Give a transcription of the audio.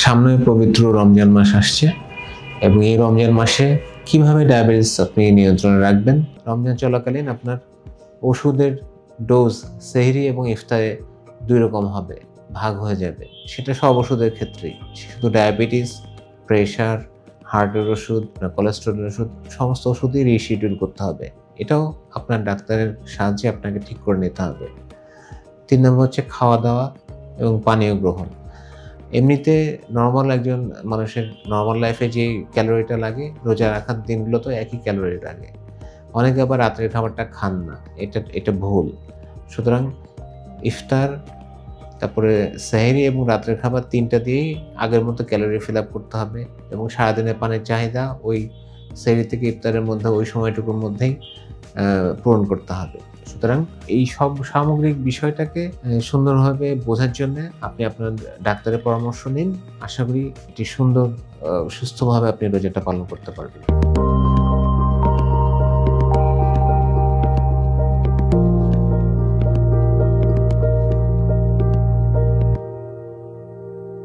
সামনে পবিত্র রমজান মাস আসছে এবং এই রমজান মাসে কিভাবে ডায়াবেটিস আপনি নিয়ন্ত্রণে রাখবেন। রমজান চলাকালীন আপনার ওষুধের ডোজ সেহরি এবং ইফতারে দুই রকম হবে, ভাগ হয়ে যাবে। সেটা সব ওষুধের ক্ষেত্রেই, শুধু ডায়াবেটিস, প্রেশার, হার্টের ওষুধ, কোলেস্টেরলের ওষুধ, সমস্ত ওষুধই রিশিডিউল করতে হবে। এটাও আপনার ডাক্তারের সাহায্যে আপনাকে ঠিক করে নিতে হবে। 3 নম্বর হচ্ছে খাওয়া দাওয়া এবং পানীয় গ্রহণ। এমনিতে নরমাল একজন মানুষের নরমাল লাইফে যে ক্যালোরিটা লাগে, রোজা রাখার দিনগুলোতেও একই ক্যালোরি লাগে। অনেকে আবার রাত্রের খাবারটা খান না, এটা ভুল। সুতরাং ইফতার, তারপরে সেহরি এবং রাত্রের খাবার ৩টা দিয়েই আগের মতো ক্যালোরি ফিল আপ করতে হবে এবং সারাদিনের পানির চাহিদা ওই সেহরি থেকে ইফতারের মধ্যে ওই সময়টুকুর মধ্যেই পূরণ করতে হবে। সুতরাং এই সব সামগ্রিক বিষয়টাকে সুন্দরভাবে বোঝার জন্যে আপনি আপনার ডাক্তারের পরামর্শ নিন। আশা করি এটি সুন্দর সুস্থভাবে আপনি রোজাটা পালন করতে পারবেন।